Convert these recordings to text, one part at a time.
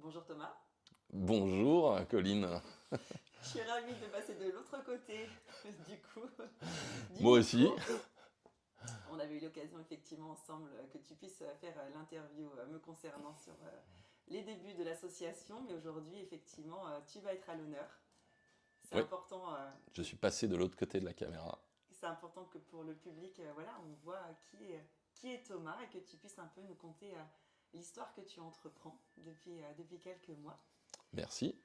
Bonjour Thomas, Bonjour, Colline. je suis ravie de passer de l'autre côté du coup du Moi aussi. micro. On avait eu l'occasion effectivement ensemble que tu puisses faire l'interview me concernant sur les débuts de l'association, mais aujourd'hui effectivement tu vas être à l'honneur. C'est Oui, important, je suis passé de l'autre côté de la caméra. c'est important que pour le public, voilà, on voit qui est Thomas et que tu puisses un peu nous conter l'histoire que tu entreprends depuis quelques mois. Merci.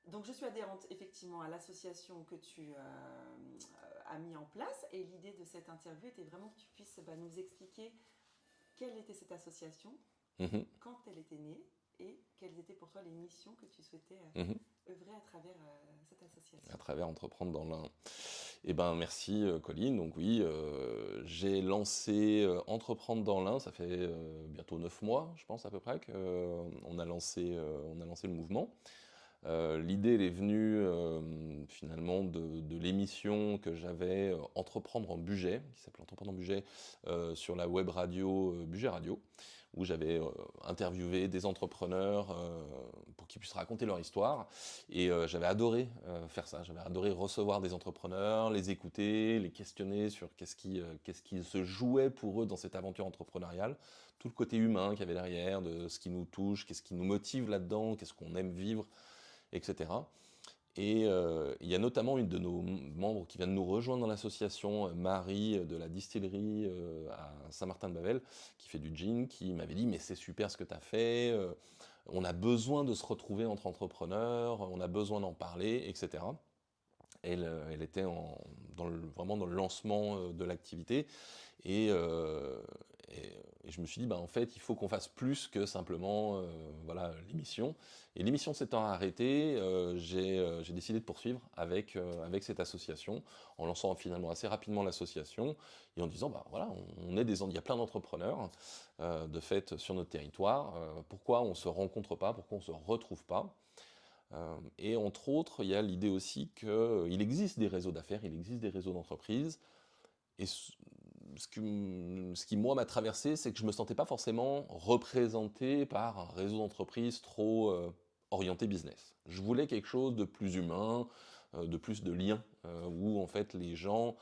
Donc je suis adhérente effectivement à l'association que tu as mis en place et l'idée de cette interview était vraiment que tu puisses nous expliquer quelle était cette association, Mhm, quand elle était née et quelles étaient pour toi les missions que tu souhaitais mhm. œuvrer à travers cette association. À travers Entreprendre dans l'un. Eh ben, merci, Colline. Donc oui, j'ai lancé Entreprendre dans l'un, ça fait bientôt 9 mois, je pense à peu près, on a lancé le mouvement. L'idée, elle est venue finalement de l'émission que j'avais Entreprendre en budget, qui s'appelle Entreprendre en budget, sur la web radio Budget Radio, où j'avais interviewé des entrepreneurs pour qu'ils puissent raconter leur histoire. Et j'avais adoré faire ça, j'avais adoré recevoir des entrepreneurs, les écouter, les questionner sur qu'est-ce qui se jouait pour eux dans cette aventure entrepreneuriale, tout le côté humain qu'il y avait derrière, de ce qui nous touche, qu'est-ce qui nous motive là-dedans, qu'est-ce qu'on aime vivre, etc. Et il y a notamment une de nos membres qui vient de nous rejoindre dans l'association, Marie de la distillerie à Saint-Martin-de-Bavel, qui fait du gin, qui m'avait dit mais c'est super ce que tu as fait, on a besoin de se retrouver entre entrepreneurs, on a besoin d'en parler, etc. Elle était vraiment dans le lancement de l'activité et, euh, et je me suis dit, bah, en fait, il faut qu'on fasse plus que simplement voilà, l'émission. Et l'émission s'étant arrêtée, j'ai décidé de poursuivre avec cette association, en lançant finalement assez rapidement l'association et en disant, bah, voilà, il y a plein d'entrepreneurs de fait sur notre territoire, pourquoi on ne se rencontre pas, pourquoi on ne se retrouve pas. Et entre autres, il y a l'idée aussi qu'il existe des réseaux d'affaires, il existe des réseaux d'entreprises. Et ce qui moi, m'a traversé, c'est que je ne me sentais pas forcément représenté par un réseau d'entreprises trop orienté business. Je voulais quelque chose de plus humain, de plus de lien, où en fait les gens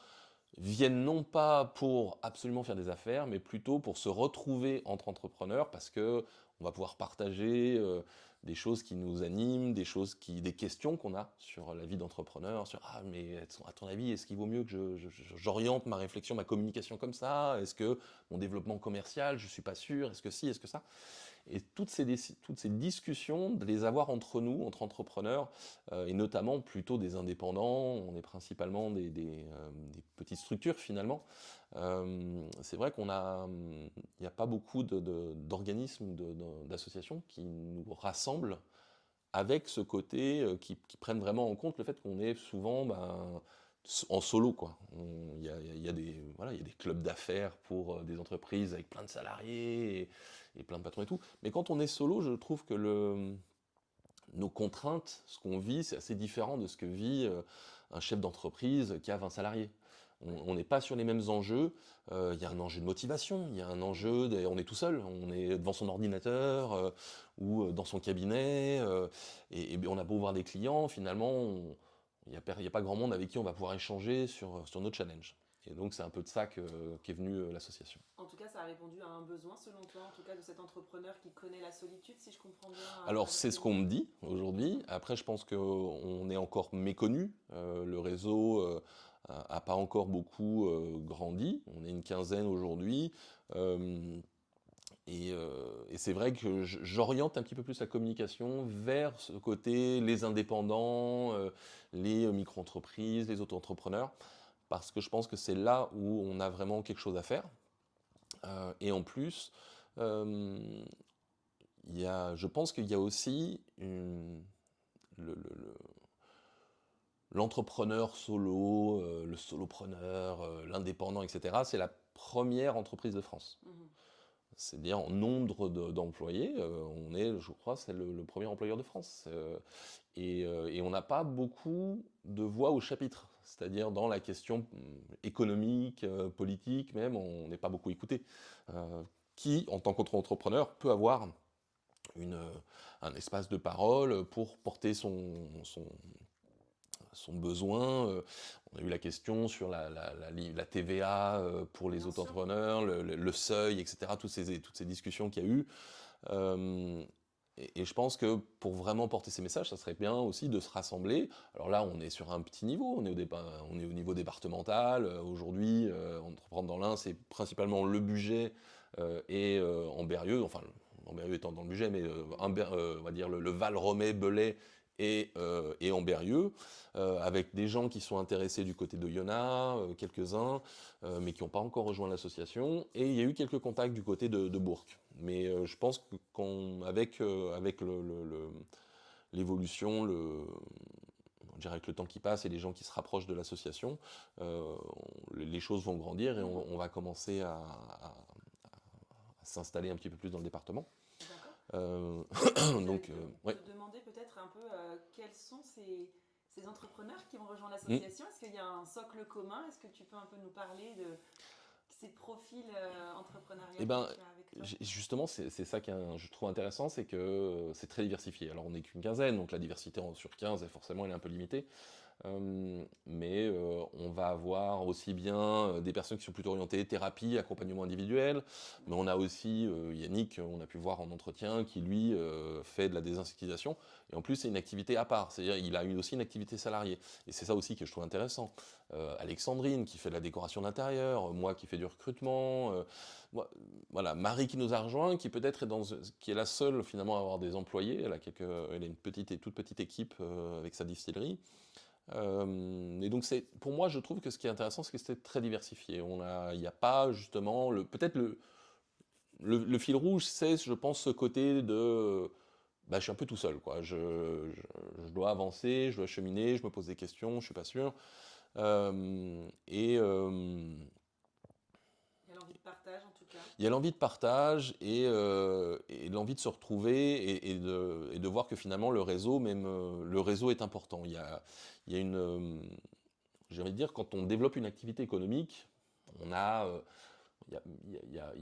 viennent non pas pour absolument faire des affaires, mais plutôt pour se retrouver entre entrepreneurs parce que on va pouvoir partager des choses qui nous animent, des questions qu'on a sur la vie d'entrepreneur, sur ah mais à ton avis est-ce qu'il vaut mieux que j'oriente ma réflexion, ma communication comme ça, est-ce que mon développement commercial, je suis pas sûr, est-ce que si, est-ce que ça, et toutes ces discussions, de les avoir entre nous, entre entrepreneurs, et notamment plutôt des indépendants, on est principalement des petites structures finalement. C'est vrai il n'y a pas beaucoup d'organismes, d'associations qui nous rassemblent avec ce côté qui prennent vraiment en compte le fait qu'on est souvent en solo, quoi. Il y a voilà, il y a des clubs d'affaires pour des entreprises avec plein de salariés et plein de patrons et tout. Mais quand on est solo, je trouve que nos contraintes, ce qu'on vit, c'est assez différent de ce que vit un chef d'entreprise qui a 20 salariés. Ouais. On n'est pas sur les mêmes enjeux. Il y a un enjeu de motivation, il y a un Mhm. enjeu, on est tout seul, on est devant son ordinateur ou dans son cabinet, et on a beau voir des clients, finalement, il y a pas grand monde avec qui on va pouvoir échanger sur nos challenges. Et donc c'est un peu de ça qu'est venue l'association. En tout cas, ça a répondu à un besoin selon toi, en tout cas de cet entrepreneur qui connaît la solitude, si je comprends bien, à Alors travers c'est tes ce qu'on mots. me dit aujourd'hui. Mhm. Après je pense qu'on est encore méconnu. Le réseau a pas encore beaucoup grandi. On est une quinzaine aujourd'hui. Euh, et c'est vrai que j'oriente un petit peu plus la communication vers ce côté les indépendants, les micro-entreprises, les auto-entrepreneurs, parce que je pense que c'est là où on a vraiment quelque chose à faire. Et en plus, euh, je pense qu'il y a aussi le- l'entrepreneur solo, le solopreneur, l'indépendant, etc. C'est la première entreprise de France. Mhm. C'est-à-dire en nombre d'employés, on est, je crois, c'est le premier employeur de France. Et on n'a pas beaucoup de voix au chapitre. C'est-à-dire dans la question économique, politique même, on n'est pas beaucoup écouté. Qui, en tant qu'entrepreneur, peut avoir un espace de parole pour porter son besoin. On a eu la question sur la TVA pour les Bien sûr. auto-entrepreneurs, le seuil, etc. Toutes ces discussions qu'il y a eu. Et je pense que pour vraiment porter ces messages, ça serait bien aussi de se rassembler. Alors là, on est sur un petit niveau, on est au niveau départemental. Aujourd'hui, entreprendre dans l'Ain, c'est principalement le budget et Ambérieu, enfin, Ambérieu étant dans le budget, mais on va dire le Val Romay, Belay et Ambérieu, avec des gens qui sont intéressés du côté de Yona, quelques-uns, mais qui n'ont pas encore rejoint l'association. Et il y a eu quelques contacts du côté de Bourg. Mais je pense qu'avec l'évolution, on dirait que le temps qui passe et les gens qui se rapprochent de l'association, les choses vont grandir et on va commencer à s'installer un petit peu plus dans le département. Donc, ouais. te demander peut-être un peu quels sont ces entrepreneurs qui vont rejoindre l'association. Est-ce qu'il y a un socle commun? Est-ce que tu peux un peu nous parler de ces profils entrepreneuriaux Eh ben, que tu as avec toi? justement, c'est ça je trouve intéressant, c'est que c'est très diversifié. Alors, on n'est qu'une quinzaine, donc la diversité sur 15, forcément, elle est un peu limitée. Mais on va avoir aussi bien des personnes qui sont plutôt orientées thérapie, accompagnement individuel, mais on a aussi Yannick, on a pu voir en entretien, qui lui fait de la désinscription, et en plus c'est une activité à part, c'est-à-dire il a eu aussi une activité salariée, et c'est ça aussi que je trouve intéressant. Alexandrine qui fait de la décoration d'intérieur, moi qui fais du recrutement, voilà, Marie qui nous a rejoint, qui peut-être qui est la seule finalement à avoir des employés, elle a une toute petite équipe avec sa distillerie. Et donc pour moi, je trouve que ce qui est intéressant, c'est que c'est très diversifié. Il n'y a pas justement peut-être le fil rouge, c'est, je pense, ce côté de, je suis un peu tout seul, quoi. Je dois avancer, je dois cheminer, je me pose des questions, je suis pas sûr. Il y a l'envie de partage en tout cas. Il y a l'envie de partage et l'envie de se retrouver et de voir que finalement le réseau est important. Il y a j'ai envie de dire, quand on développe une activité économique, il n'y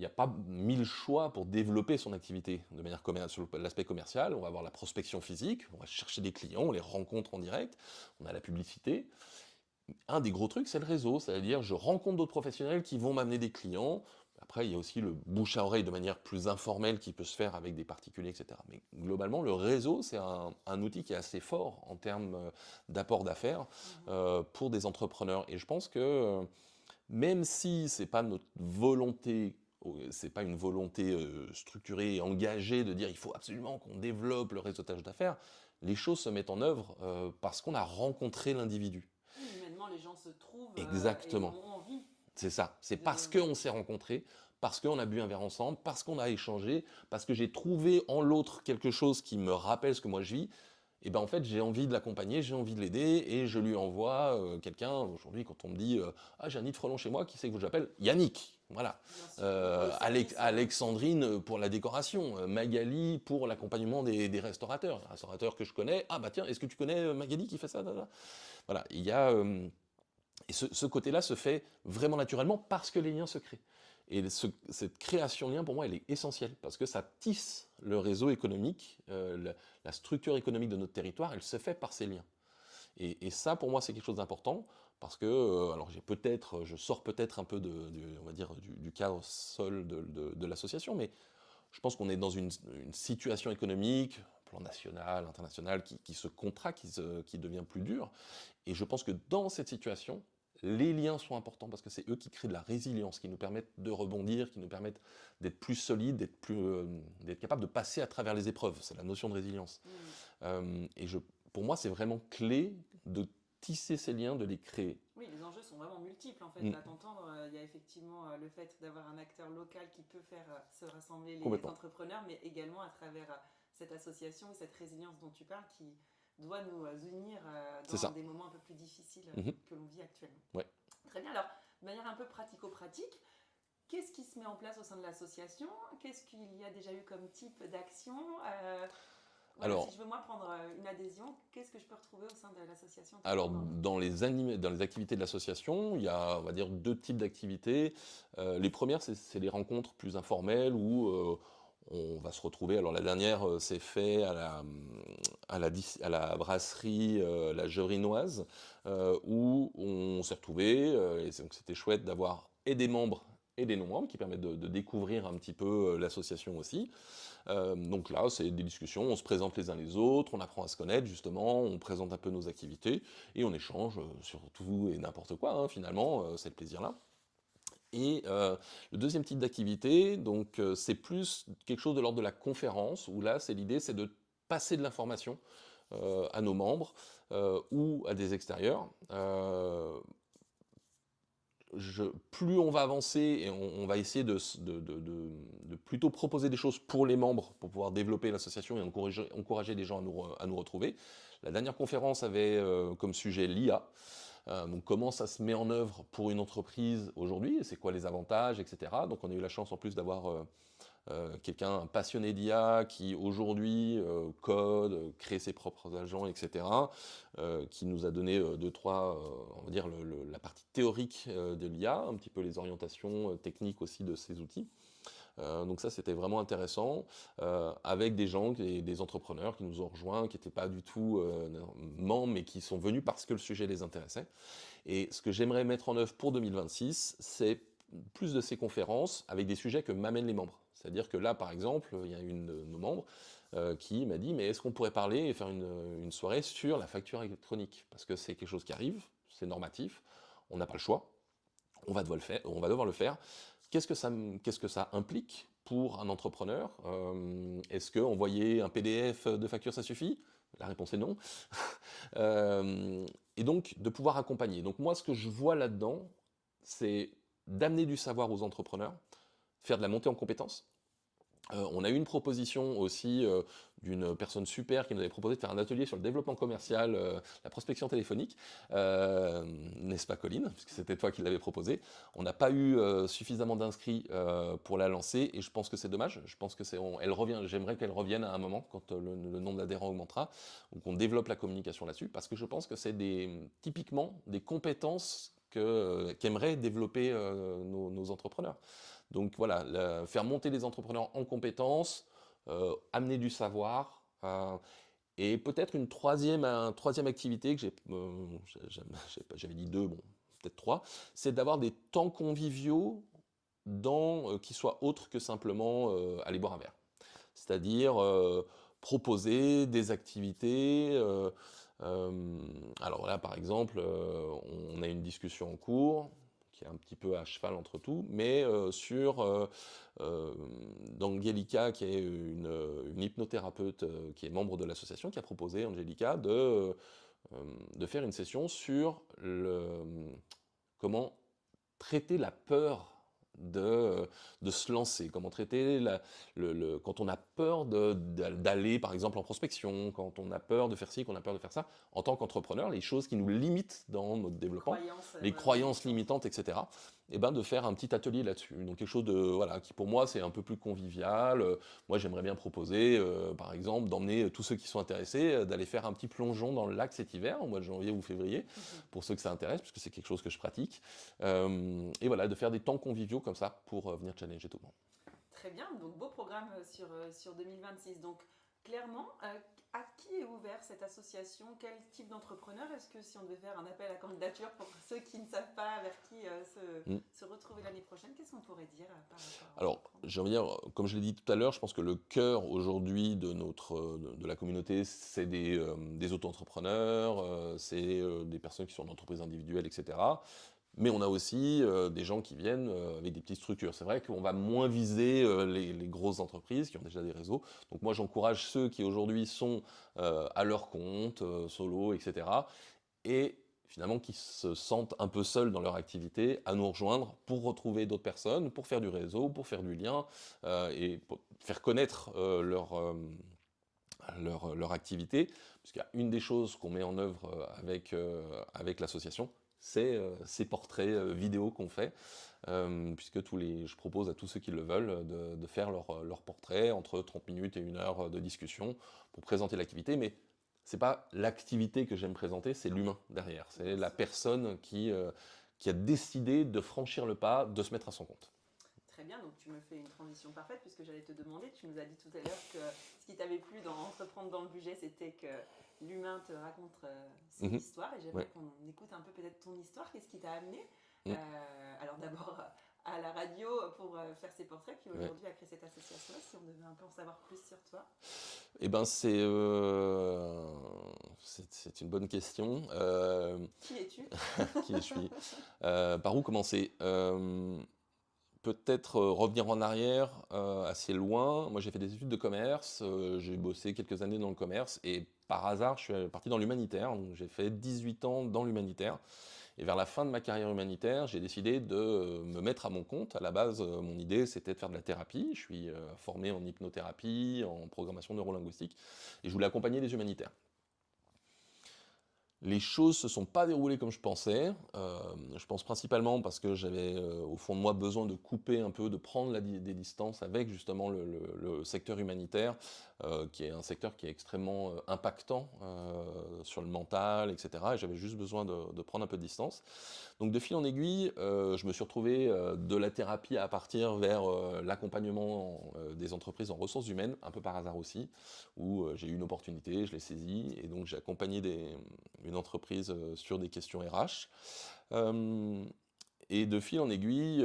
a pas 1000 choix pour développer son activité de manière sur l'aspect commercial. On va avoir la prospection physique, on va chercher des clients, on les rencontre en direct, on a la publicité. Un des gros trucs, c'est le réseau, c'est-à-dire je rencontre d'autres professionnels qui vont m'amener des clients. Après, il y a aussi le bouche à oreille de manière plus informelle qui peut se faire avec des particuliers, etc. Mais globalement, le réseau, c'est un outil qui est assez fort en termes d'apport d'affaires pour des entrepreneurs. Et je pense que même si c'est pas notre volonté, c'est pas une volonté structurée et engagée de dire il faut absolument qu'on développe le réseautage d'affaires, les choses se mettent en œuvre parce qu'on a rencontré l'individu. Oui, humainement, les gens se trouvent Exactement. et ont envie. C'est ça, c'est parce qu'on s'est rencontrés, parce qu'on a bu un verre ensemble, parce qu'on a échangé, parce que j'ai trouvé en l'autre quelque chose qui me rappelle ce que moi je vis, et ben en fait j'ai envie de l'accompagner, j'ai envie de l'aider, et je lui envoie quelqu'un. Aujourd'hui, quand on me dit ah, j'ai un nid de frelon chez moi, qui c'est que j'appelle? Yannick, voilà. Alexandrine pour la décoration, Magali pour l'accompagnement des restaurateurs. Un restaurateur que je connais, ah bah tiens, est-ce que tu connais Magali qui fait ça? Voilà, il y a et ce côté-là se fait vraiment naturellement parce que les liens se créent. Et cette création de liens, pour moi, elle est essentielle parce que ça tisse le réseau économique, la structure économique de notre territoire, elle se fait par ces liens. Et ça, pour moi, c'est quelque chose d'important parce que, alors je sors peut-être un peu on va dire, du cadre seul de l'association, mais je pense qu'on est dans une situation économique, plan national, international, qui se contracte, qui devient plus dur. Et je pense que dans cette situation, les liens sont importants parce que c'est eux qui créent de la résilience, qui nous permettent de rebondir, qui nous permettent d'être plus solides, d'être capables de passer à travers les épreuves. C'est la notion de résilience. Pour moi, c'est vraiment clé de tisser ces liens, de les créer. Oui, les enjeux sont vraiment multiples en fait. À t'entendre, il y a effectivement le fait d'avoir un acteur local qui peut faire se rassembler les entrepreneurs, mais également à travers cette association et cette résilience dont tu parles qui doit nous unir dans des moments un peu plus difficiles que l'on vit actuellement. Ouais. Très bien, alors de manière un peu pratico-pratique, qu'est-ce qui se met en place au sein de l'association? Qu'est-ce qu'il y a déjà eu comme type d'action? Alors, si je veux moi prendre une adhésion, qu'est-ce que je peux retrouver au sein de l'association? Alors, dans les activités de l'association, il y a, on va dire, deux types d'activités. Les premières, c'est les rencontres plus informelles où On va se retrouver. Alors la dernière, c'est fait à la brasserie La Gevrinoise, où on s'est retrouvé, et donc c'était chouette d'avoir et des membres et des non-membres qui permettent de découvrir un petit peu l'association aussi. Donc là, c'est des discussions, on se présente les uns les autres, on apprend à se connaître justement, on présente un peu nos activités, et on échange sur tout et n'importe quoi, hein, finalement, c'est le plaisir-là. Et le deuxième type d'activité, donc c'est plus quelque chose de l'ordre de la conférence, où là, l'idée, c'est de passer de l'information à nos membres ou à des extérieurs. Plus on va avancer et on va essayer de plutôt proposer des choses pour les membres, pour pouvoir développer l'association et encourager des gens à nous retrouver. La dernière conférence avait comme sujet l'IA. Donc comment ça se met en œuvre pour une entreprise aujourd'hui, c'est quoi les avantages, etc. Donc on a eu la chance en plus d'avoir quelqu'un, un passionné d'IA qui aujourd'hui code, crée ses propres agents, etc. Qui nous a donné deux, trois, on va dire la partie théorique de l'IA, un petit peu les orientations techniques aussi de ces outils. Donc ça c'était vraiment intéressant, avec des gens, des entrepreneurs qui nous ont rejoints, qui n'étaient pas du tout membres, mais qui sont venus parce que le sujet les intéressait. Et ce que j'aimerais mettre en œuvre pour 2026, c'est plus de ces conférences avec des sujets que m'amènent les membres. C'est-à-dire que là, par exemple, il y a une de nos membres qui m'a dit, mais est-ce qu'on pourrait parler et faire une soirée sur la facture électronique? Parce que c'est quelque chose qui arrive, c'est normatif, on n'a pas le choix, on va devoir le faire. Qu'est-ce que ça implique pour un entrepreneur? Est-ce qu'envoyer un PDF de facture, ça suffit? La réponse est non. Et donc, de pouvoir accompagner. Donc moi, ce que je vois là-dedans, c'est d'amener du savoir aux entrepreneurs, faire de la montée en compétences. On a eu une proposition aussi d'une personne super qui nous avait proposé de faire un atelier sur le développement commercial, la prospection téléphonique, n'est-ce pas Colline, puisque c'était toi qui l'avais proposé. On n'a pas eu suffisamment d'inscrits pour la lancer et je pense que c'est dommage. Je pense que elle revient. J'aimerais qu'elle revienne à un moment quand le nombre d'adhérents augmentera, ou qu'on développe la communication là-dessus, parce que je pense que c'est typiquement des compétences qu'aimeraient développer nos entrepreneurs. Donc voilà, faire monter les entrepreneurs en compétences, amener du savoir, et peut-être une troisième activité que j'avais dit deux, bon, peut-être trois, c'est d'avoir des temps conviviaux qui soient autres que simplement aller boire un verre. C'est-à-dire proposer des activités. Alors là, par exemple, on a une discussion en cours qui est un petit peu à cheval entre tout, mais d'Angelica, qui est une hypnothérapeute qui est membre de l'association, qui a proposé, Angelica, de faire une session sur comment traiter la peur de se lancer, comment traiter quand on a peur d'aller par exemple en prospection, quand on a peur de faire ci, qu'on a peur de faire ça, en tant qu'entrepreneur, les choses qui nous limitent dans notre développement, les croyances limitantes, etc. Et ben de faire un petit atelier là-dessus. Donc quelque chose qui pour moi c'est un peu plus convivial. Moi j'aimerais bien proposer, par exemple, d'emmener tous ceux qui sont intéressés, d'aller faire un petit plongeon dans le lac cet hiver, au mois de janvier ou février, pour ceux que ça intéresse, puisque c'est quelque chose que je pratique. Et voilà, de faire des temps conviviaux comme ça pour venir challenger tout le monde. Très bien, donc beau programme sur 2026. Donc clairement, à qui est ouvert cette association? Quel type d'entrepreneur? Est-ce que si on devait faire un appel à candidature pour ceux qui ne savent pas vers qui se retrouver l'année prochaine, qu'est-ce qu'on pourrait dire par rapport Alors, j'ai envie de dire, comme je l'ai dit tout à l'heure, je pense que le cœur aujourd'hui de la communauté, c'est des auto-entrepreneurs, c'est des personnes qui sont en entreprise individuelle, etc. Mais on a aussi des gens qui viennent avec des petites structures. C'est vrai qu'on va moins viser les grosses entreprises qui ont déjà des réseaux. Donc moi, j'encourage ceux qui aujourd'hui sont à leur compte, solo, etc. Et finalement qui se sentent un peu seuls dans leur activité, à nous rejoindre pour retrouver d'autres personnes, pour faire du réseau, pour faire du lien et pour faire connaître leur activité. Puisqu'il y a une des choses qu'on met en œuvre avec l'association, c'est ces portraits vidéo qu'on fait, puisque je propose à tous ceux qui le veulent de faire leur portrait entre 30 minutes et 1 heure de discussion pour présenter l'activité, mais c'est pas l'activité que j'aime présenter, c'est l'humain derrière, c'est la personne qui a décidé de franchir le pas, de se mettre à son compte. très bien, donc tu me fais une transition parfaite puisque j'allais te demander, tu nous as dit tout à l'heure que ce qui t'avait plu dans Entreprendre dans le budget, c'était que l'humain te raconte son Mhm. histoire et j'aimerais Ouais. qu'on écoute un peu peut-être ton histoire, qu'est-ce qui t'a amené Mm. alors d'abord à la radio pour faire ces portraits, puis Ouais. aujourd'hui à créer cette association-là, si on devait un peu en savoir plus sur toi. Eh ben, c'est une bonne question. Qui es-tu? Qui je suis? Par où commencer? Peut-être revenir en arrière assez loin. Moi, j'ai fait des études de commerce, j'ai bossé quelques années dans le commerce et par hasard, je suis parti dans l'humanitaire. Donc, j'ai fait 18 ans dans l'humanitaire. Et vers la fin de ma carrière humanitaire, j'ai décidé de me mettre à mon compte. À la base, mon idée, c'était de faire de la thérapie. Je suis formé en hypnothérapie, en programmation neurolinguistique, et je voulais accompagner les humanitaires. Les choses se sont pas déroulées comme je pensais. Je pense principalement parce que j'avais au fond de moi besoin de couper un peu, de prendre des distances avec justement le secteur humanitaire, qui est un secteur qui est extrêmement impactant sur le mental, etc. Et j'avais juste besoin de prendre un peu de distance. Donc de fil en aiguille, je me suis retrouvé de la thérapie à partir vers l'accompagnement des entreprises en ressources humaines, un peu par hasard aussi, où j'ai eu une opportunité, je l'ai saisie, et donc j'ai accompagné une entreprise sur des questions RH. Et de fil en aiguille,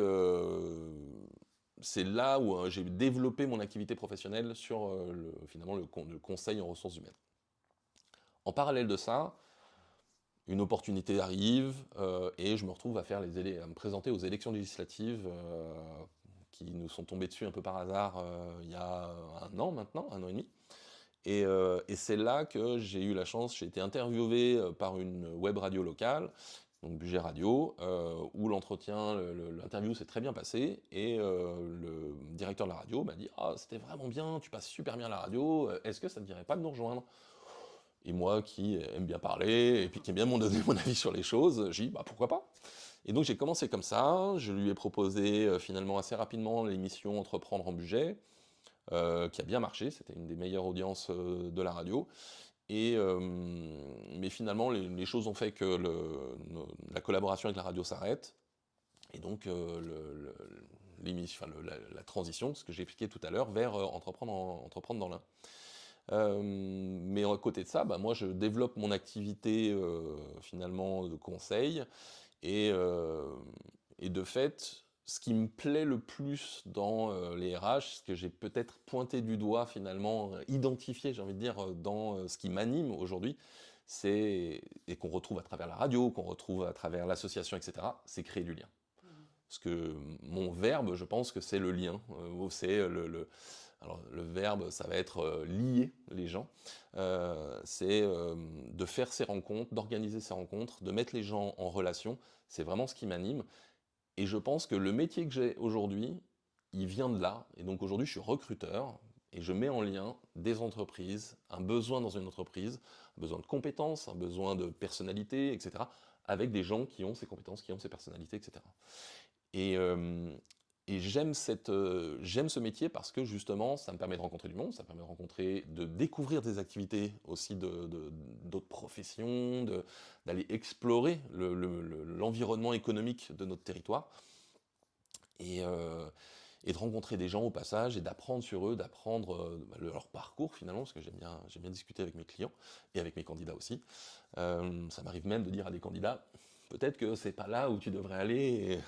c'est là où j'ai développé mon activité professionnelle sur finalement le conseil en ressources humaines. En parallèle de ça, une opportunité arrive et je me retrouve à me présenter aux élections législatives qui nous sont tombées dessus un peu par hasard il y a un an maintenant, un an et demi. Et c'est là que j'ai eu la chance, j'ai été interviewé par une web radio locale, donc Budget Radio, où l'interview s'est très bien passée, et le directeur de la radio m'a dit « Ah, c'était vraiment bien, tu passes super bien à la radio, est-ce que ça ne te dirait pas de nous rejoindre ?» Et moi qui aime bien parler, et puis qui aime bien donner mon avis sur les choses, j'ai dit « Bah pourquoi pas ?» Et donc j'ai commencé comme ça, je lui ai proposé finalement assez rapidement l'émission Entreprendre en budget, qui a bien marché, c'était une des meilleures audiences de la radio. Mais finalement, les choses ont fait que la collaboration avec la radio s'arrête. Et donc, la transition, ce que j'ai expliqué tout à l'heure, vers entreprendre dans l'un. Mais à côté de ça, bah, moi, je développe mon activité finalement de conseil. Et, et de fait, ce qui me plaît le plus dans les RH, ce que j'ai peut-être pointé du doigt finalement, identifié, j'ai envie de dire, dans ce qui m'anime aujourd'hui, et qu'on retrouve à travers la radio, qu'on retrouve à travers l'association, etc., c'est créer du lien. Parce que mon verbe, je pense que c'est le lien, c'est alors le verbe, ça va être lier les gens, c'est de faire ces rencontres, d'organiser ces rencontres, de mettre les gens en relation, c'est vraiment ce qui m'anime. Et je pense que le métier que j'ai aujourd'hui, il vient de là. Et donc aujourd'hui, je suis recruteur et je mets en lien des entreprises, un besoin dans une entreprise, un besoin de compétences, un besoin de personnalité, etc., avec des gens qui ont ces compétences, qui ont ces personnalités, etc. Et, euh, et j'aime ce métier parce que justement, ça me permet de rencontrer du monde, ça me permet de découvrir des activités aussi d'autres professions, d'aller explorer l'environnement économique de notre territoire et, et de rencontrer des gens au passage et d'apprendre sur eux, d'apprendre leur parcours finalement, parce que j'aime bien discuter avec mes clients et avec mes candidats aussi. Ça m'arrive même de dire à des candidats, peut-être que c'est pas là où tu devrais aller. Et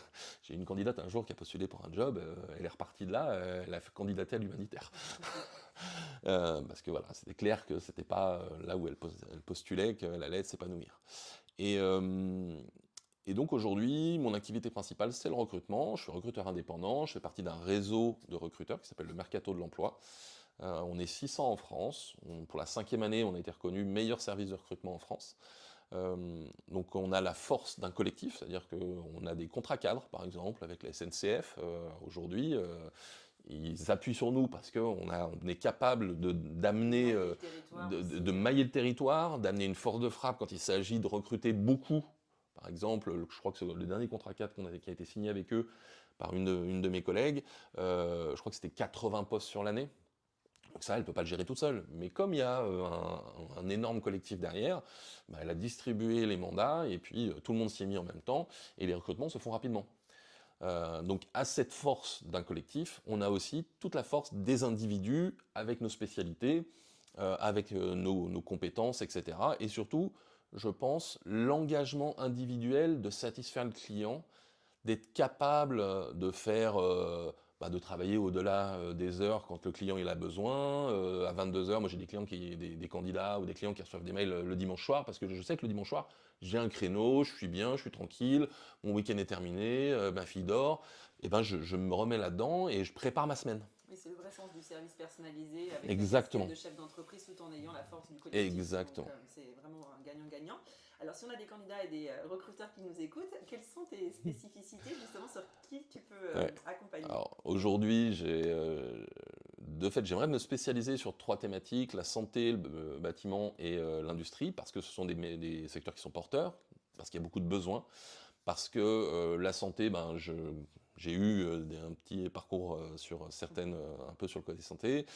j'ai une candidate un jour qui a postulé pour un job, elle est repartie de là, elle a candidaté à l'humanitaire. Parce que voilà, c'était clair que c'était pas là où elle postulait qu'elle allait s'épanouir. Et, euh, et donc aujourd'hui, mon activité principale, c'est le recrutement. Je suis recruteur indépendant, je fais partie d'un réseau de recruteurs qui s'appelle le Mercato de l'Emploi. On est 600 en France. Pour la 5e année, on a été reconnu meilleur service de recrutement en France. Donc on a la force d'un collectif, c'est-à-dire qu'on a des contrats cadres, par exemple, avec la SNCF aujourd'hui. Ils appuient sur nous parce qu'on est capable d'amener, de mailler le territoire, d'amener une force de frappe quand il s'agit de recruter beaucoup. Par exemple, je crois que c'est le dernier contrat cadre qui a été signé avec eux par une de mes collègues. Je crois que c'était 80 postes sur l'année. Donc ça, elle ne peut pas le gérer toute seule. Mais comme il y a un énorme collectif derrière, bah, elle a distribué les mandats et puis tout le monde s'y est mis en même temps et les recrutements se font rapidement. Donc à cette force d'un collectif, on a aussi toute la force des individus avec nos spécialités, avec nos compétences, etc. Et surtout, je pense, l'engagement individuel de satisfaire le client, d'être capable de faire, de travailler au-delà des heures quand le client il a besoin. À 22 heures, moi j'ai des clients des candidats ou des clients qui reçoivent des mails le dimanche soir parce que je sais que le dimanche soir, j'ai un créneau, je suis bien, je suis tranquille, mon week-end est terminé, ma fille dort, et ben je me remets là-dedans et je prépare ma semaine. Oui, c'est le vrai sens du service personnalisé avec la casquette Exactement. de chef d'entreprise tout en ayant la force du collectif. Exactement. Donc, c'est vraiment un gagnant-gagnant. Alors, si on a des candidats et des recruteurs qui nous écoutent, quelles sont tes spécificités justement sur qui tu peux Ouais. accompagner? Alors aujourd'hui, de fait, j'aimerais me spécialiser sur 3 thématiques, la santé, le bâtiment et l'industrie, parce que ce sont des secteurs qui sont porteurs, parce qu'il y a beaucoup de besoins, parce que la santé, j'ai eu un petit parcours sur certaines, un peu sur le côté santé.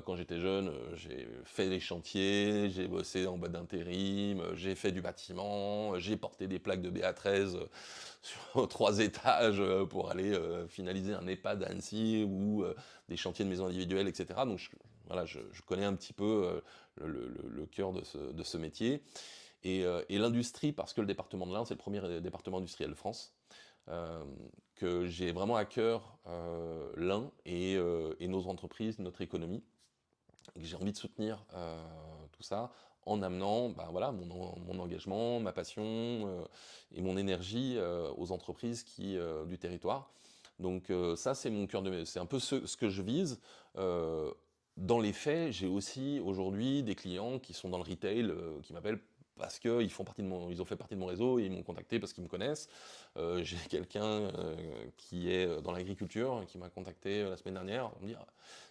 Quand j'étais jeune, j'ai fait des chantiers, j'ai bossé en boîte d'intérim, j'ai fait du bâtiment, j'ai porté des plaques de BA13 sur 3 étages pour aller finaliser un EHPAD à Annecy ou des chantiers de maisons individuelles, etc. Donc voilà, je connais un petit peu le cœur de ce métier. Et l'industrie, parce que le département de l'Ain, c'est le premier département industriel de France, euh, que j'ai vraiment à cœur l'Ain et nos entreprises, notre économie, et que j'ai envie de soutenir tout ça en amenant voilà, mon engagement, ma passion et mon énergie aux entreprises du territoire. Donc ça, c'est mon cœur c'est un peu ce que je vise. Dans les faits, j'ai aussi aujourd'hui des clients qui sont dans le retail, qui m'appellent parce qu'ils ils ont fait partie de mon réseau et ils m'ont contacté parce qu'ils me connaissent. J'ai quelqu'un qui est dans l'agriculture qui m'a contacté la semaine dernière pour me dire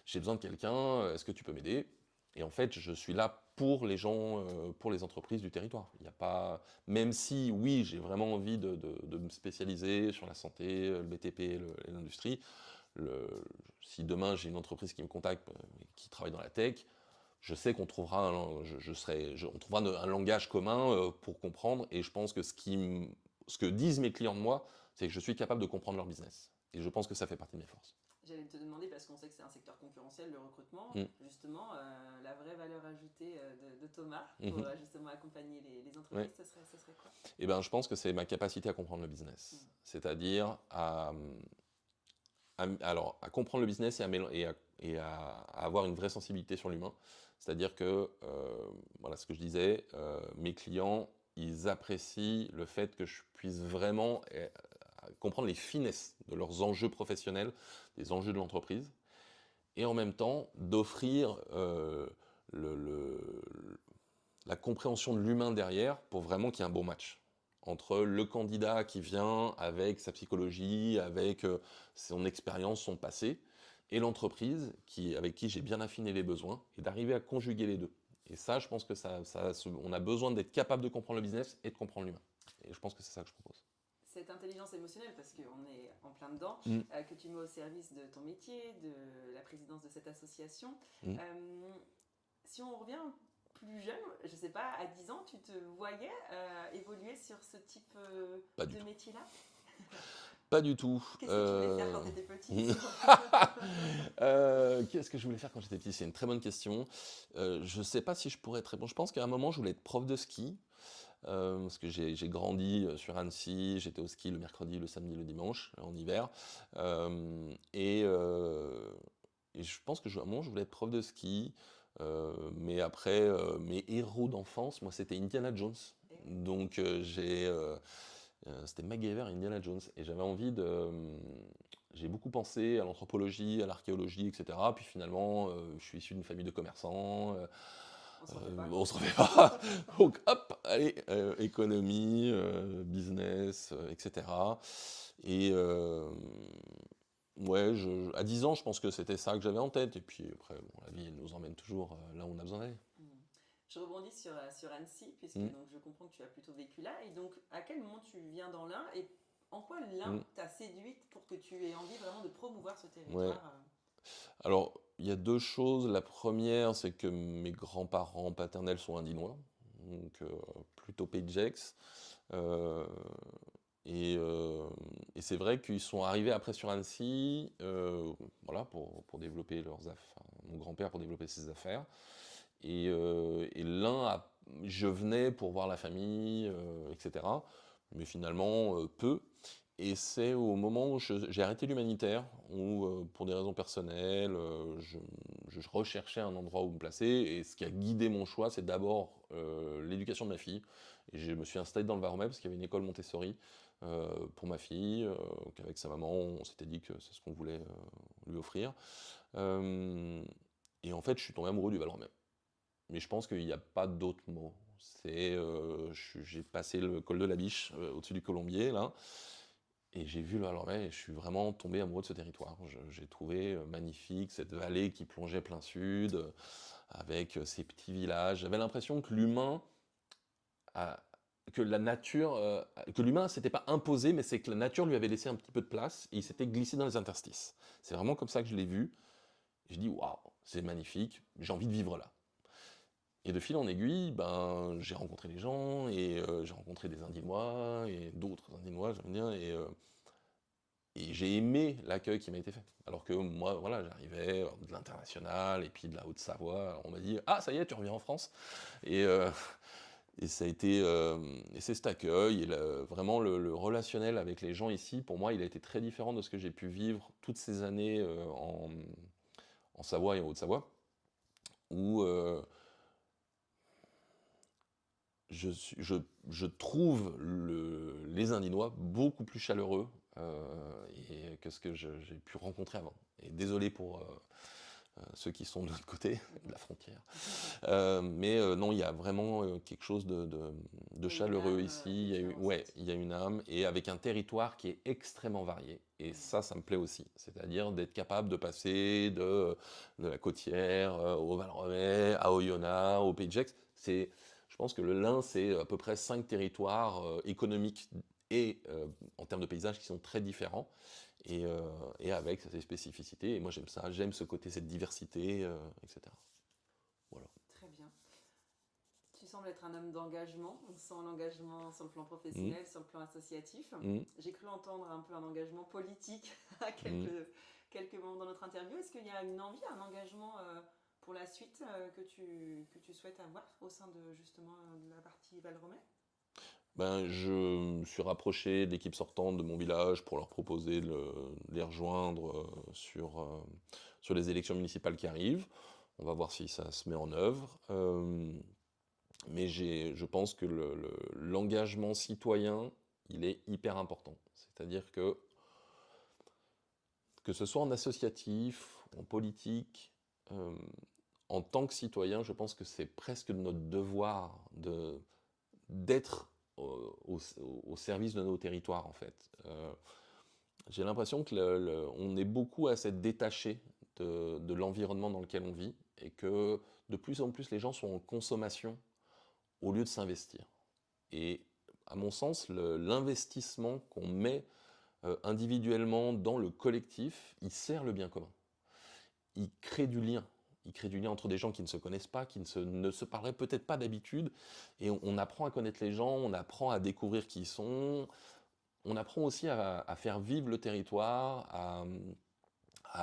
j'ai besoin de quelqu'un, est-ce que tu peux m'aider? Et en fait, je suis là pour les gens, pour les entreprises du territoire. Il y a pas, même si oui, j'ai vraiment envie de me spécialiser sur la santé, le BTP et l'industrie. Si demain j'ai une entreprise qui me contacte, qui travaille dans la tech, je sais qu'on trouvera on trouvera un langage commun pour comprendre. Et je pense que ce que disent mes clients de moi, c'est que je suis capable de comprendre leur business. Et je pense que ça fait partie de mes forces. J'allais te demander, parce qu'on sait que c'est un secteur concurrentiel, le recrutement, Mm. justement, la vraie valeur ajoutée de Thomas pour Mhm. justement accompagner les Ouais. entreprises, ce serait quoi? Eh ben, je pense que c'est ma capacité à comprendre le business. C'est-à-dire alors, à comprendre le business et à avoir une vraie sensibilité sur l'humain. C'est-à-dire que, voilà ce que je disais, mes clients, ils apprécient le fait que je puisse vraiment comprendre les finesses de leurs enjeux professionnels, des enjeux de l'entreprise, et en même temps d'offrir le, le- la compréhension de l'humain derrière pour vraiment qu'il y ait un bon match entre le candidat qui vient avec sa psychologie, avec son expérience, son passé, et l'entreprise avec qui j'ai bien affiné les besoins, et d'arriver à conjuguer les deux. Et ça, je pense que on a besoin d'être capable de comprendre le business et de comprendre l'humain. Et je pense que c'est ça que je propose. Cette intelligence émotionnelle, parce qu'on est en plein dedans, Mm. que tu mets au service de ton métier, de la présidence de cette association. Mm. Si on revient plus jeune, je sais pas, à 10 ans, tu te voyais évoluer sur ce type Pas du de tout. métier-là? Pas du tout. Qu'est-ce que tu voulais faire quand tu étais petit? Qu'est-ce que je voulais faire quand j'étais petit? C'est une très bonne question. Je ne sais pas si je pourrais être très bon. Je pense qu'à un moment, je voulais être prof de ski. Parce que j'ai grandi sur Annecy, j'étais au ski le mercredi, le samedi, le dimanche, en hiver. Et je pense à un moment, je voulais être prof de ski. Mais après, mes héros d'enfance, moi, c'était Indiana Jones. Donc, c'était MacGyver et Indiana Jones. Et j'avais envie j'ai beaucoup pensé à l'anthropologie, à l'archéologie, etc. Puis finalement, je suis issu d'une famille de commerçants. On se refait pas. Donc hop, allez, économie, business, etc. Et ouais, à 10 ans, je pense que c'était ça que j'avais en tête. Et puis après, bon, la vie, elle nous emmène toujours là où on a besoin d'aller. Je rebondis sur Annecy, puisque donc, je comprends que tu as plutôt vécu là. Et donc, à quel moment tu viens dans l'Ain et en quoi l'Ain t'a séduite pour que tu aies envie vraiment de promouvoir ce territoire? Ouais. Alors, il y a 2 choses. La première, c'est que mes grands-parents paternels sont indinois, donc plutôt Pays de Gex. Et c'est vrai qu'ils sont arrivés après sur Annecy, voilà, pour développer leurs affaires. Mon grand-père pour développer ses affaires. Et je venais pour voir la famille, etc. Mais finalement, peu. Et c'est au moment où j'ai arrêté l'humanitaire, où pour des raisons personnelles, je recherchais un endroit où me placer. Et ce qui a guidé mon choix, c'est d'abord l'éducation de ma fille. Et je me suis installé dans le Var-en-Metz parce qu'il y avait une école Montessori pour ma fille, qu'avec sa maman, on s'était dit que c'est ce qu'on voulait lui offrir. Euh, et en fait, je suis tombé amoureux du Var-en-Metz. Mais je pense qu'il n'y a pas d'autre mot. J'ai passé le col de la Biche au-dessus du Colombier, là, et j'ai vu le Valormet, et je suis vraiment tombé amoureux de ce territoire. J'ai trouvé magnifique cette vallée qui plongeait plein sud, avec ces petits villages. J'avais l'impression que a- que la nature, que l'humain s'était pas imposé, mais c'est que la nature lui avait laissé un petit peu de place, et il s'était glissé dans les interstices. C'est vraiment comme ça que je l'ai vu. Je dis waouh, c'est magnifique, j'ai envie de vivre là. Et de fil en aiguille, ben, j'ai rencontré des gens, et j'ai rencontré des Indinois, et d'autres Indinois, j'aime bien, et j'ai aimé l'accueil qui m'a été fait. Alors que moi, voilà, j'arrivais de l'international, et puis de la Haute-Savoie, alors on m'a dit « Ah, ça y est, tu reviens en France !» Et, et ça a été, et c'est cet accueil, et vraiment le relationnel avec les gens ici, pour moi, il a été très différent de ce que j'ai pu vivre toutes ces années en Savoie et en Haute-Savoie, où je trouve les Indinois beaucoup plus chaleureux que ce que j'ai pu rencontrer avant. Et désolé pour ceux qui sont de l'autre côté de la frontière. Mais non, il y a vraiment quelque chose de Il y a une chaleureux âme ici. différente Ouais, aussi. il y a une âme, et avec un territoire qui est extrêmement varié. Et ça me plaît aussi. C'est-à-dire d'être capable de passer de la Côtière au Val-Remet, à Oyonnax, au Pays de Gex. Je pense que le Lin, c'est à peu près 5 territoires économiques et en termes de paysages qui sont très différents, et avec ses spécificités. Et moi, j'aime ça, j'aime ce côté, cette diversité, etc. Voilà. Très bien. Tu sembles être un homme d'engagement. On sent l'engagement sur le plan Mmh, professionnel, sur le plan associatif. mmh, J'ai cru entendre un peu un engagement politique à mmh. quelques moments dans notre interview. Est-ce qu'il y a une envie, un engagement pour la suite que tu souhaites avoir au sein de justement de la partie Val-Romet? Ben, je me suis rapproché de l'équipe sortante de mon village pour leur proposer de les rejoindre sur les élections municipales qui arrivent. On va voir si ça se met en œuvre. Mais je pense que l'engagement citoyen, il est hyper important. C'est-à-dire que ce soit en associatif, en politique, euh, en tant que citoyen, je pense que c'est presque notre devoir d'être au service de nos territoires, en fait. J'ai l'impression que on est beaucoup à s'être détaché de l'environnement dans lequel on vit, et que de plus en plus les gens sont en consommation au lieu de s'investir. Et à mon sens, l'investissement qu'on met individuellement dans le collectif, il sert le bien commun. Il crée du lien. Il crée du lien entre des gens qui ne se connaissent pas, qui ne se parleraient peut-être pas d'habitude. Et on apprend à connaître les gens, on apprend à découvrir qui ils sont. On apprend aussi à faire vivre le territoire, à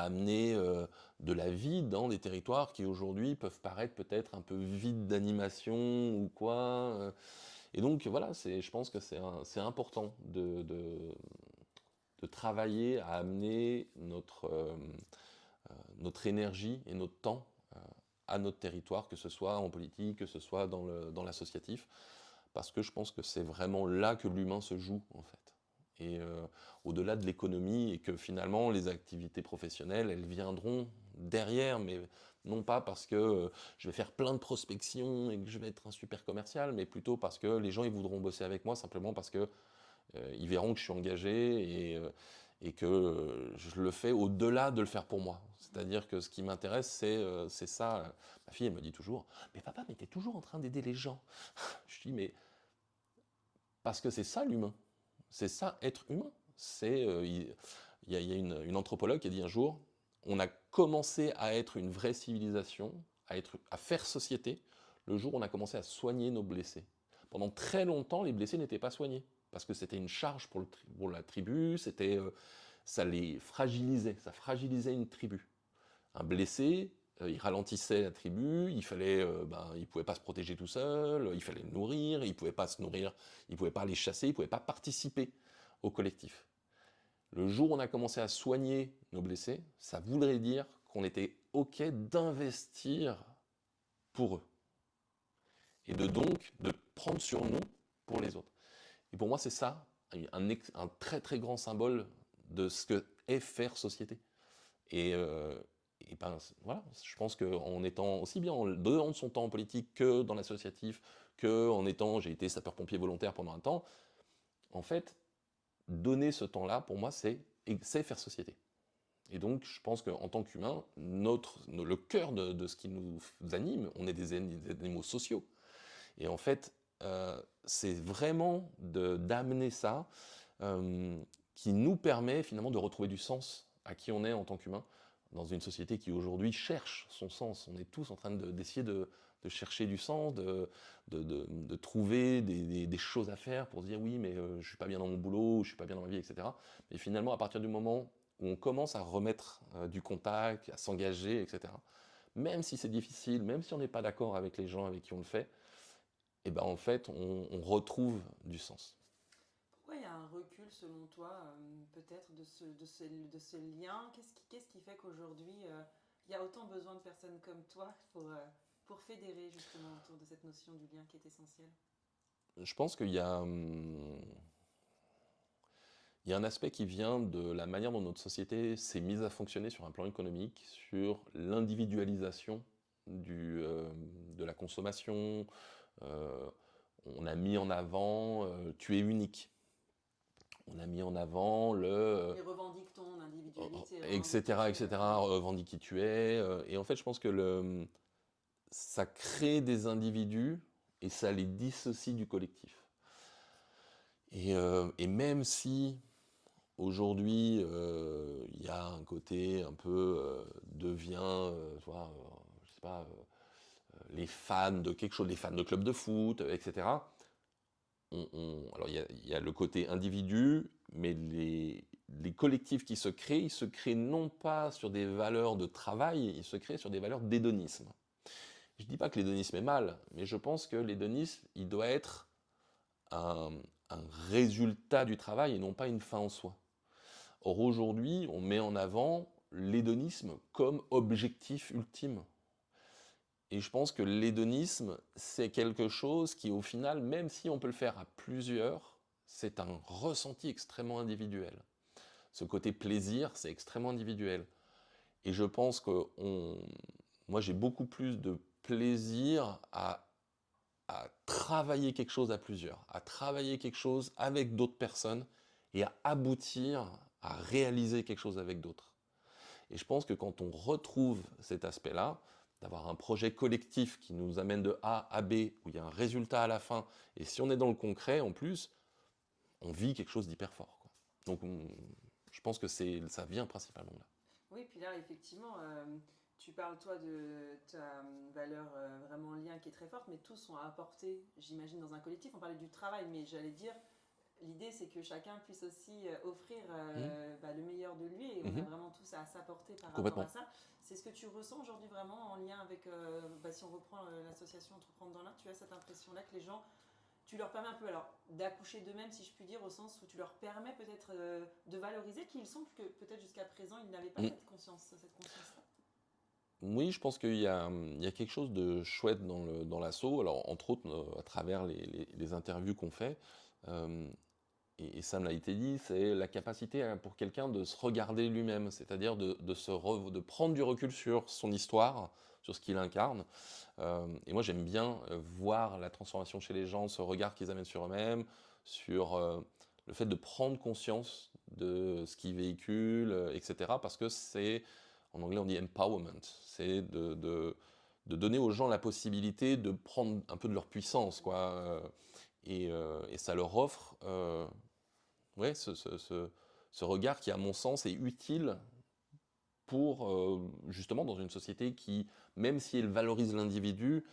amener de la vie dans des territoires qui aujourd'hui peuvent paraître peut-être un peu vides d'animation ou quoi. Et donc voilà, je pense que c'est important de travailler à amener notre énergie et notre temps à notre territoire, que ce soit en politique, que ce soit dans l'associatif, parce que je pense que c'est vraiment là que l'humain se joue, en fait. Et au-delà de l'économie, et que finalement les activités professionnelles, elles viendront derrière, mais non pas parce que je vais faire plein de prospection et que je vais être un super commercial, mais plutôt parce que les gens ils voudront bosser avec moi, simplement parce que ils verront que je suis engagé, et que je le fais au-delà de le faire pour moi. C'est-à-dire que ce qui m'intéresse, c'est ça. Ma fille, elle me dit toujours, mais papa, mais t'es toujours en train d'aider les gens. Je dis, mais parce que c'est ça l'humain. C'est ça être humain. Il y a une anthropologue qui a dit un jour, on a commencé à être une vraie civilisation, à faire société, le jour où on a commencé à soigner nos blessés. Pendant très longtemps, les blessés n'étaient pas soignés. parce que c'était une charge pour la tribu, ça les fragilisait, ça fragilisait une tribu. Un blessé, il ralentissait la tribu, il pouvait pas se protéger tout seul, il fallait le nourrir, il pouvait pas se nourrir, il pouvait pas les chasser, il pouvait pas participer au collectif. Le jour où on a commencé à soigner nos blessés, ça voudrait dire qu'on était OK d'investir pour eux. Et de prendre sur nous pour les autres. Et pour moi, c'est ça, un très très grand symbole de ce que est faire société. Et, voilà, je pense qu'en étant aussi bien en donnant de son temps en politique que dans l'associatif, j'ai été sapeur-pompier volontaire pendant un temps, en fait, donner ce temps-là, pour moi, c'est faire société. Et donc, je pense qu'en tant qu'humain, le cœur de ce qui nous anime, on est des animaux sociaux. Et en fait, c'est vraiment d'amener ça qui nous permet finalement de retrouver du sens à qui on est en tant qu'humain dans une société qui aujourd'hui cherche son sens. On est tous en train d'essayer de chercher du sens, de trouver des choses à faire pour se dire oui, mais je suis pas bien dans mon boulot, je suis pas bien dans ma vie, etc. Et finalement, à partir du moment où on commence à remettre du contact, à s'engager, etc., même si c'est difficile, même si on n'est pas d'accord avec les gens avec qui on le fait, et ben en fait, on retrouve du sens. Pourquoi il y a un recul, selon toi, peut-être de ce lien? Qu'est-ce qui fait qu'aujourd'hui, il y a autant besoin de personnes comme toi pour fédérer justement autour de cette notion du lien qui est essentielle? Je pense qu'il y a un aspect qui vient de la manière dont notre société s'est mise à fonctionner sur un plan économique, sur l'individualisation de la consommation. On a mis en avant tu es unique. On a mis en avant Et revendique ton individualité. etc., revendique qui tu es. Et en fait, je pense que ça crée des individus et ça les dissocie du collectif. Et même si aujourd'hui il y a un côté un peu devient, je sais pas, les fans de quelque chose, les fans de clubs de foot, etc. Alors il y a le côté individu, mais les collectifs qui se créent, ils se créent non pas sur des valeurs de travail, ils se créent sur des valeurs d'hédonisme. Je ne dis pas que l'hédonisme est mal, mais je pense que l'hédonisme, il doit être un résultat du travail et non pas une fin en soi. Or aujourd'hui, on met en avant l'hédonisme comme objectif ultime. Et je pense que l'hédonisme, c'est quelque chose qui, au final, même si on peut le faire à plusieurs, c'est un ressenti extrêmement individuel. Ce côté plaisir, c'est extrêmement individuel. Et je pense que moi, j'ai beaucoup plus de plaisir à travailler quelque chose à plusieurs, à travailler quelque chose avec d'autres personnes et à aboutir à réaliser quelque chose avec d'autres. Et je pense que quand on retrouve cet aspect-là, d'avoir un projet collectif qui nous amène de A à B, où il y a un résultat à la fin, et si on est dans le concret en plus, on vit quelque chose d'hyper fort, quoi. Donc je pense que ça vient principalement de là. Oui, puis là, effectivement, tu parles, toi, de ta valeur vraiment lien qui est très forte, mais tous sont apportés, j'imagine, dans un collectif. On parlait du travail, mais j'allais dire, l'idée, c'est que chacun puisse aussi offrir le meilleur de lui, et on a vraiment tous à s'apporter par rapport à ça. C'est ce que tu ressens aujourd'hui vraiment en lien avec, si on reprend l'association Entreprendre dans l'Ain, tu as cette impression-là que les gens, tu leur permets un peu d'accoucher d'eux-mêmes, si je puis dire, au sens où tu leur permets peut-être de valoriser qui ils sont, que peut-être jusqu'à présent ils n'avaient pas cette conscience-là. Oui, je pense qu'il y a quelque chose de chouette dans l'asso. Alors, entre autres, à travers les interviews qu'on fait, et ça me l'a été dit, c'est la capacité pour quelqu'un de se regarder lui-même, c'est-à-dire de prendre du recul sur son histoire, sur ce qu'il incarne. Et moi, j'aime bien voir la transformation chez les gens, ce regard qu'ils amènent sur eux-mêmes, sur le fait de prendre conscience de ce qu'ils véhiculent, etc. Parce que c'est, en anglais on dit empowerment, c'est de donner aux gens la possibilité de prendre un peu de leur puissance, quoi. Et ça leur offre ce regard qui, à mon sens, est utile pour, justement, dans une société qui, même si elle valorise l'individu,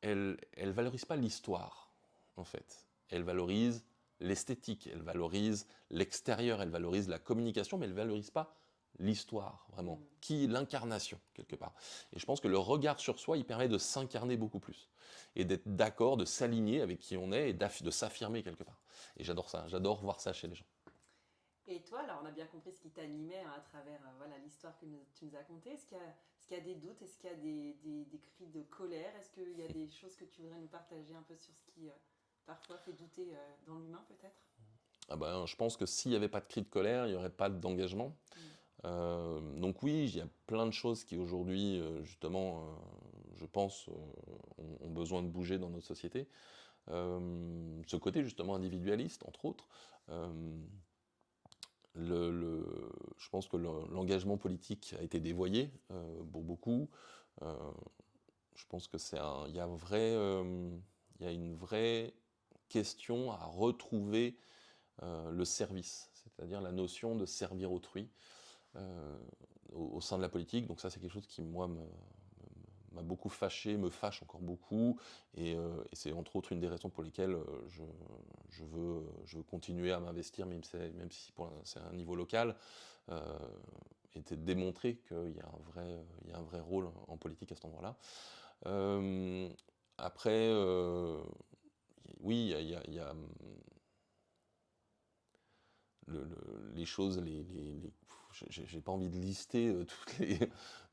elle valorise pas l'histoire, en fait. Elle valorise l'esthétique, elle valorise l'extérieur, elle valorise la communication, mais elle ne valorise pas l'histoire, vraiment, l'incarnation, quelque part. Et je pense que le regard sur soi, il permet de s'incarner beaucoup plus, et d'être d'accord, de s'aligner avec qui on est, et de s'affirmer quelque part. Et j'adore ça, j'adore voir ça chez les gens. Et toi, alors on a bien compris ce qui t'animait hein, à travers voilà, l'histoire que tu nous as contée. Est-ce qu'il y a des doutes? Est-ce qu'il y a des cris de colère? Est-ce qu'il y a des choses que tu voudrais nous partager un peu sur ce qui parfois fait douter dans l'humain peut-être? Ah ben, je pense que s'il n'y avait pas de cri de colère, il n'y aurait pas d'engagement. Donc oui, il y a plein de choses qui aujourd'hui, justement, je pense, ont besoin de bouger dans notre société. Ce côté justement individualiste, entre autres. Je pense que l'engagement politique a été dévoyé pour beaucoup. Je pense que il y a il y a une vraie question à retrouver le service, c'est-à-dire la notion de servir autrui au sein de la politique. Donc ça, c'est quelque chose qui, moi, m'a beaucoup fâché, me fâche encore beaucoup, et c'est entre autres une des raisons pour lesquelles je veux continuer à m'investir, même si c'est un niveau local, et de démontrer qu'il y a un vrai rôle en politique à cet endroit-là. Après, oui, il y a les choses, j'ai pas envie de lister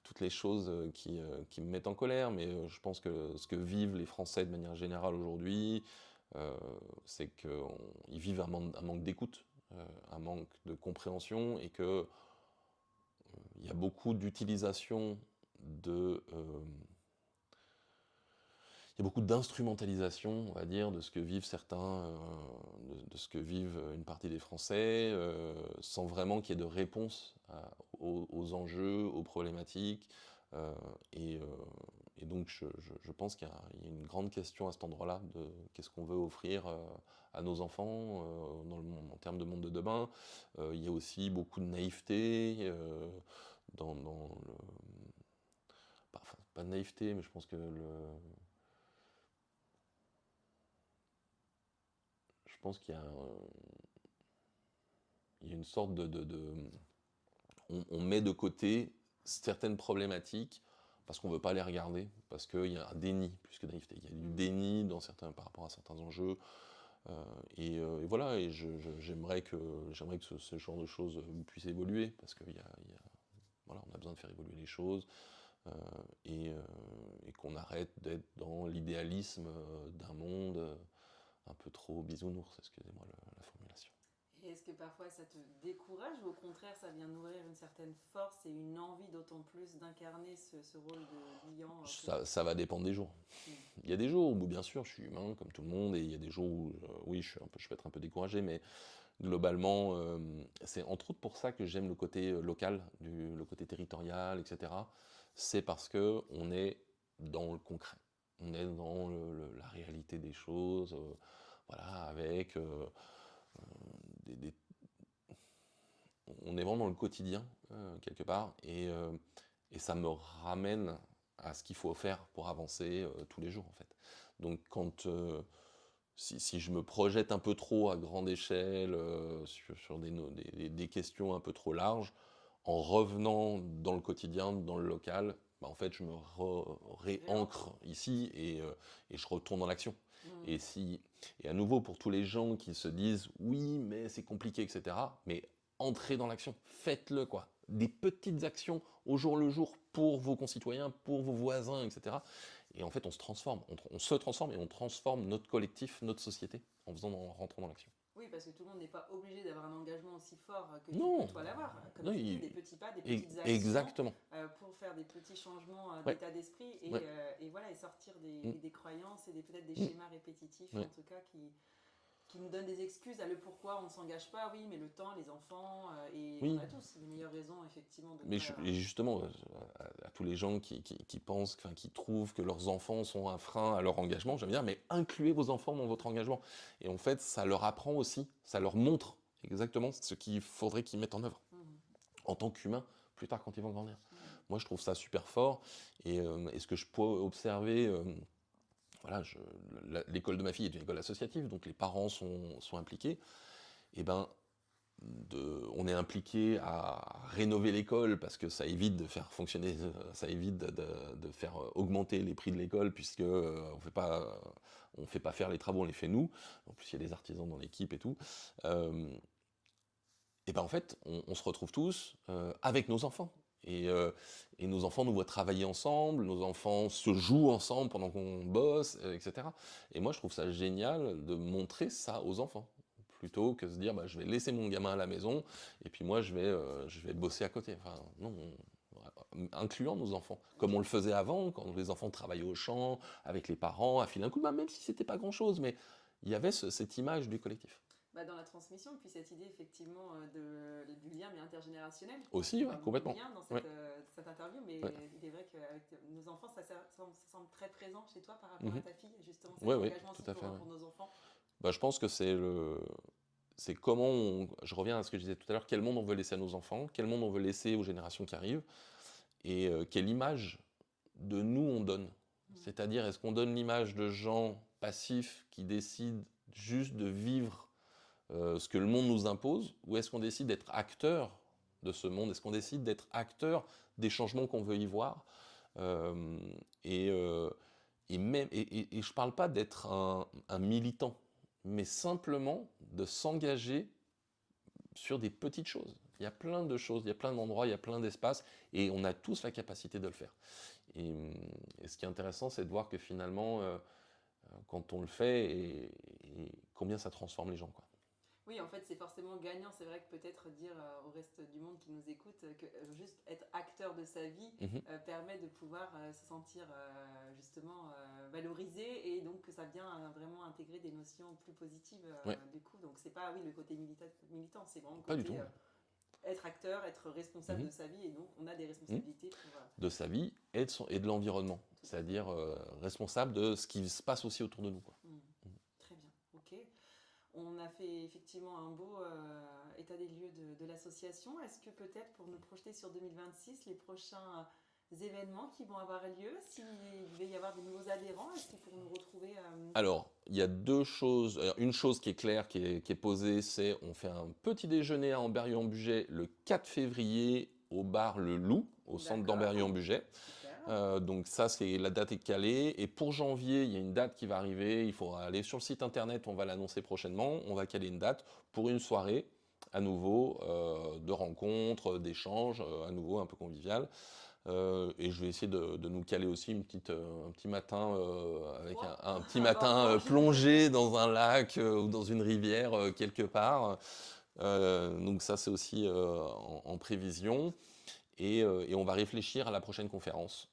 toutes les choses qui me mettent en colère, mais je pense que ce que vivent les Français de manière générale aujourd'hui, c'est qu'ils vivent un manque d'écoute, un manque de compréhension, et que il y a beaucoup d'utilisation il y a beaucoup d'instrumentalisation, on va dire, de ce que vivent certains, de ce que vivent une partie des Français, sans vraiment qu'il y ait de réponse aux enjeux, aux problématiques. Et donc je pense qu'il y a une grande question à cet endroit-là de qu'est-ce qu'on veut offrir à nos enfants en termes de monde de demain. Il y a aussi beaucoup de naïveté dans le... Enfin, pas de naïveté, mais je pense que je pense qu'il y a une sorte on met de côté certaines problématiques parce qu'on ne veut pas les regarder, parce qu'il y a un déni plus que naïveté. Il y a du déni par rapport à certains enjeux. Et voilà, et j'aimerais que ce genre de choses puisse évoluer, parce que voilà, on a besoin de faire évoluer les choses, et qu'on arrête d'être dans l'idéalisme d'un monde un peu trop bisounours, excusez-moi la formulation. Et est-ce que parfois ça te décourage ou au contraire ça vient nourrir une certaine force et une envie d'autant plus d'incarner ce rôle de liant ça va dépendre des jours. Il y a des jours où bien sûr je suis humain comme tout le monde, et il y a des jours où oui je peux être un peu découragé, mais globalement c'est entre autres pour ça que j'aime le côté local, le côté territorial, etc. C'est parce que on est dans le concret, on est dans la réalité des choses, voilà, avec on est vraiment dans le quotidien, quelque part, et ça me ramène à ce qu'il faut faire pour avancer tous les jours, en fait. Donc, si je me projette un peu trop à grande échelle sur des questions un peu trop larges, en revenant dans le quotidien, dans le local, bah en fait, je me réancre ici, et je retourne dans l'action. Et à nouveau, pour tous les gens qui se disent oui, mais c'est compliqué, etc., mais entrez dans l'action, faites-le, quoi. Des petites actions au jour le jour pour vos concitoyens, pour vos voisins, etc. Et en fait, on se transforme, on se transforme, et on transforme notre collectif, notre société, en rentrant dans l'action. Oui, parce que tout le monde n'est pas obligé d'avoir un engagement aussi fort que tu Non, peux toi l'avoir. Comme non, tu dis, des petits pas, des petites actions exactement. Pour faire des petits changements Ouais. d'état d'esprit Ouais. et voilà, et sortir des croyances et peut-être des schémas répétitifs, Ouais. en tout cas, qui nous donnent des excuses à le pourquoi on ne s'engage pas. Oui, mais le temps, les enfants, et Oui. on a tous les meilleures raisons, effectivement. Et justement, à tous les gens qui pensent, qui trouvent que leurs enfants sont un frein à leur engagement, j'aime dire, mais incluez vos enfants dans votre engagement. Et en fait, ça leur apprend aussi, ça leur montre exactement ce qu'il faudrait qu'ils mettent en œuvre en tant qu'humains, plus tard quand ils vont grandir. Moi, je trouve ça super fort. Et ce que je peux observer voilà, l'école de ma fille est une école associative, donc les parents sont impliqués. Et ben, on est impliqué à rénover l'école parce que ça évite de faire fonctionner, ça évite de faire augmenter les prix de l'école puisque on fait pas faire les travaux, on les fait nous. En plus, il y a des artisans dans l'équipe et tout. Et ben en fait, on se retrouve tous avec nos enfants. Et nos enfants nous voient travailler ensemble, nos enfants se jouent ensemble pendant qu'on bosse, etc. Et moi, je trouve ça génial de montrer ça aux enfants, plutôt que de se dire, bah, je vais laisser mon gamin à la maison, et puis moi, je vais bosser à côté. Enfin, non, incluant nos enfants, comme on le faisait avant, quand les enfants travaillaient au champ, avec les parents, à filer un coup de main, même si c'était pas grand-chose, mais il y avait cette image du collectif. Dans la transmission, puis cette idée effectivement du lien mais intergénérationnel. Aussi, ouais, complètement. Bien dans cette interview, mais il est vrai qu'avec nos enfants, ça semble très présent chez toi par rapport à ta fille, justement, cet engagement tout à fait, pour nos enfants. Bah, je pense que c'est comment je reviens à ce que je disais tout à l'heure, quel monde on veut laisser à nos enfants, quel monde on veut laisser aux générations qui arrivent, et quelle image de nous on donne. C'est-à-dire, est-ce qu'on donne l'image de gens passifs qui décident juste de vivre ce que le monde nous impose, ou est-ce qu'on décide d'être acteur de ce monde? Est-ce qu'on décide d'être acteur des changements qu'on veut y voir? Et je ne parle pas d'être un militant, mais simplement de s'engager sur des petites choses. Il y a plein de choses, il y a plein d'endroits, il y a plein d'espaces, et on a tous la capacité de le faire. Et ce qui est intéressant, c'est de voir que finalement, quand on le fait, et combien ça transforme les gens, quoi. Oui, en fait, c'est forcément gagnant. C'est vrai que peut-être dire au reste du monde qui nous écoute que juste être acteur de sa vie permet de pouvoir se sentir justement valorisé, et donc que ça vient vraiment intégrer des notions plus positives du coup. Donc c'est pas le côté militant, c'est vraiment le côté pas du tout. Être acteur, être responsable de sa vie, et donc on a des responsabilités pour, de sa vie et de l'environnement, c'est-à-dire responsable de ce qui se passe aussi autour de nous, quoi. Très bien, ok. On a fait effectivement un beau état des lieux de l'association. Est-ce que peut-être pour nous projeter sur 2026, les prochains événements qui vont avoir lieu, s'il va y avoir de nouveaux adhérents, est-ce qu'ils pourront nous retrouver Alors, il y a deux choses. Une chose qui est claire, qui est posée, c'est on fait un petit déjeuner à Amberieu-en-Bugey le 4 février au bar Le Loup, au centre d'Amberieu-en-Bugey. Donc ça, la date est calée. Et pour janvier, il y a une date qui va arriver. Il faudra aller sur le site internet, on va l'annoncer prochainement. On va caler une date pour une soirée, à nouveau, de rencontres, d'échanges, à nouveau un peu convivial. Et je vais essayer de nous caler aussi un petit matin avec un petit matin plongé dans un lac ou dans une rivière quelque part. Donc ça, c'est aussi en prévision. Et on va réfléchir à la prochaine conférence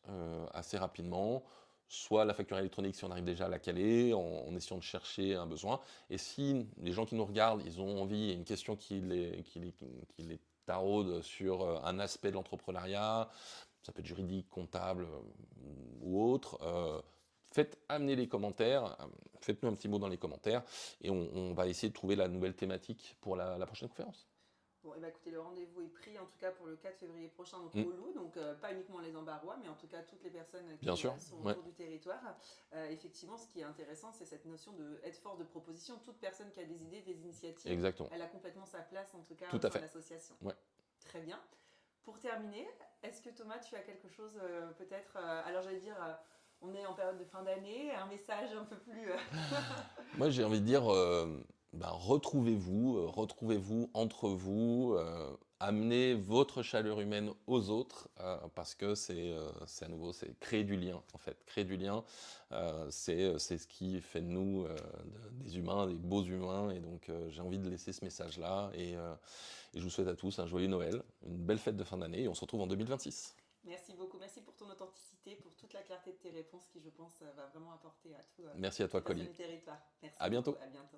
assez rapidement, soit la facture électronique si on arrive déjà à la caler, en essayant de chercher un besoin. Et si les gens qui nous regardent, ils ont envie, il y a une question qui les taraude sur un aspect de l'entrepreneuriat, ça peut être juridique, comptable ou autre, amenez les commentaires, faites-nous un petit mot dans les commentaires, et on va essayer de trouver la nouvelle thématique pour la prochaine conférence. Bon, et écoutez, le rendez-vous est pris en tout cas pour le 4 février prochain, donc au Loup, donc pas uniquement les Ambarois, mais en tout cas toutes les personnes qui sont autour du territoire. Effectivement, ce qui est intéressant, c'est cette notion d'être force de proposition. Toute personne qui a des idées, des initiatives, elle a complètement sa place en tout cas dans l'association. Très bien. Pour terminer, est-ce que Thomas, tu as quelque chose peut-être, alors j'allais dire, on est en période de fin d'année, un message un peu plus... Moi j'ai envie de dire... retrouvez-vous entre vous, amenez votre chaleur humaine aux autres, parce que c'est à nouveau, c'est créer du lien en fait. Créer du lien, c'est ce qui fait de nous des humains, des beaux humains, et donc j'ai envie de laisser ce message-là, et je vous souhaite à tous un joyeux Noël, une belle fête de fin d'année, et on se retrouve en 2026. Merci beaucoup, merci pour ton authenticité, pour toute la clarté de tes réponses qui, je pense, va vraiment apporter à tout. Merci à toi, Colline. Merci. À bientôt. À bientôt.